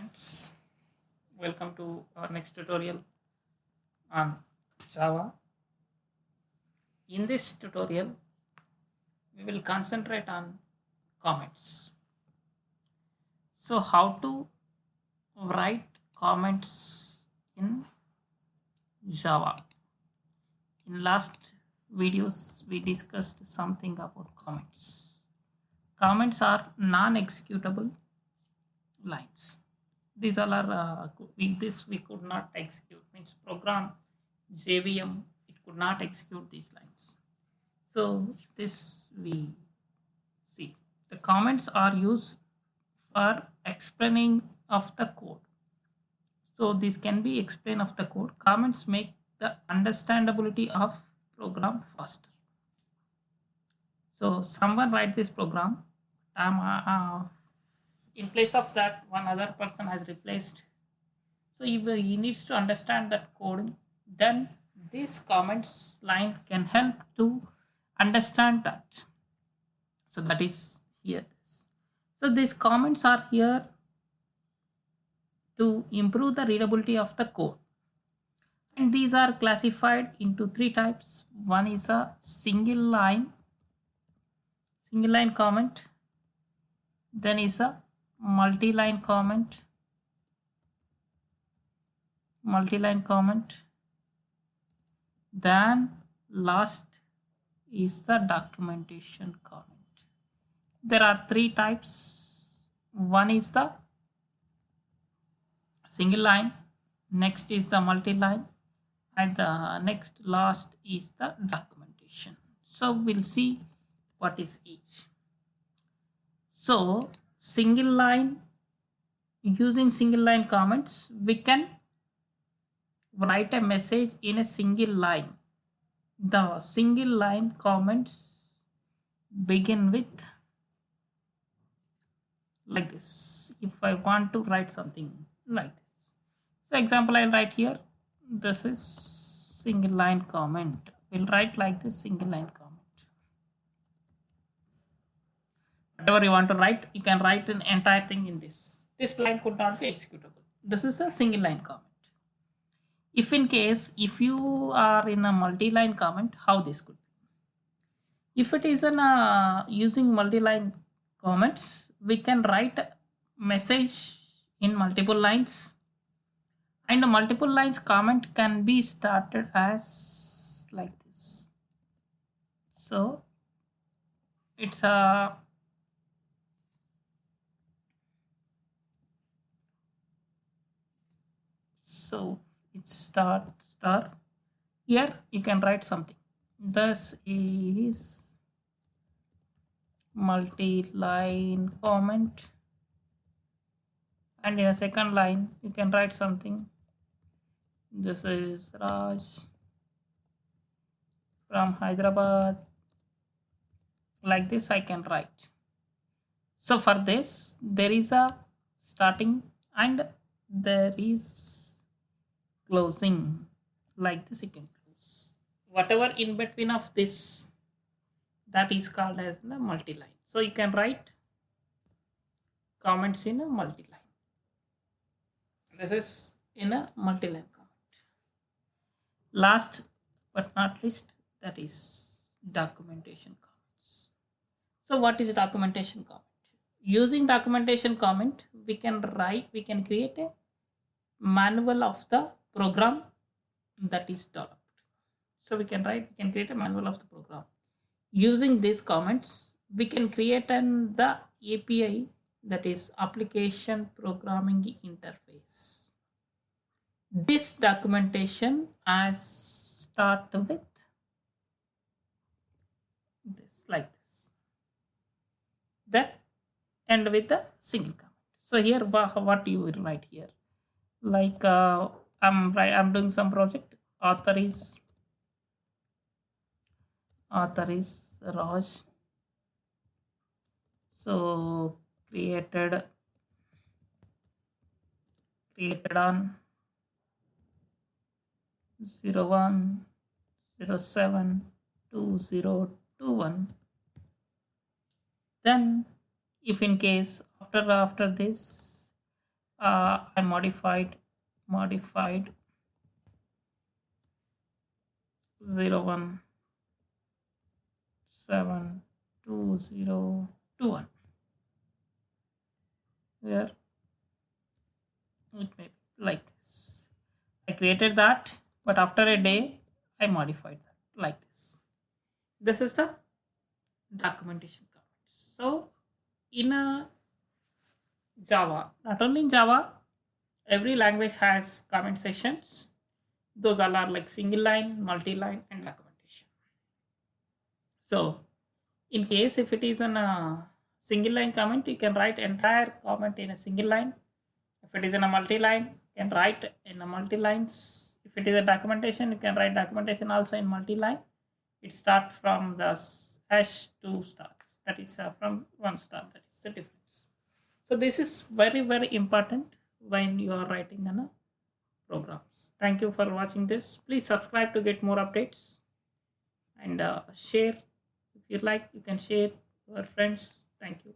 Friends, welcome to our next tutorial on Java. In this tutorial, we will concentrate on comments. So, how to write comments in Java. In last videos, we discussed something about comments. Comments are non-executable lines. These all are with this we could not execute, means program JVM it could not execute these lines. So this we see the comments are used for explaining of the code. So this can be explained of the code. Comments make the understandability of program faster. So someone write this program. In place of that, one other person has replaced. So if he needs to understand that code, then this comments line can help to understand that. So that is here. So these comments are here to improve the readability of the code. And these are classified into three types. One is a single line comment. Then is a multi-line comment. Then last is the documentation comment. There are three types. One is the single line, next is the multi-line, and the next last is the documentation. So we'll see what is each. So single line, using single line comments, we can write a message in a single line. The single line comments begin with like this. If I want to write something like this, so example I'll write here, this is single line comment. We'll write like this, single line comment. Whatever you want to write, you can write an entire thing in this. This line could not be executable. This is a single line comment. If in case, if you are in a multi-line comment, how this could be? If it is an using multi-line comments, we can write a message in multiple lines, and the multiple lines comment can be started as like this. So it's a so it's start star. Here you can write something. This is multi-line comment, and in a second line you can write something. This is Raj from Hyderabad. Like this I can write. So for this there is a starting and there is closing. Like this you can close. Whatever in between of this, that is called as the multi-line. So you can write comments in a multi-line. This is in a multi-line comment. Last but not least, that is documentation comments. So what is documentation comment? Using documentation comment, we can create a manual of the program that is developed. So we can create a manual of the program. Using these comments, we can create the API, that is application programming interface. This documentation as start with this, like this, that end with the single comment. So here what you will write here, like I'm doing some project. Author is Raj. So created on 01/07/2021. Then if in case after this I modified 01722021, where it may be like this. I created that, but after a day, I modified that like this. This is the documentation comments. So, in a Java, not only in Java, every language has comment sections. Those all are like single line, multi-line, and documentation. So, in case if it is an single line comment, you can write entire comment in a single line. If it is in a multi-line, you can write in a multi-lines. If it is a documentation, you can write documentation also in multi-line. It starts from the hash 2 stars. That is from 1 star. That is the difference. So this is very, very important when you are writing on a programs. Thank you for watching this. Please subscribe to get more updates, and share if you like. You can share your friends. Thank you.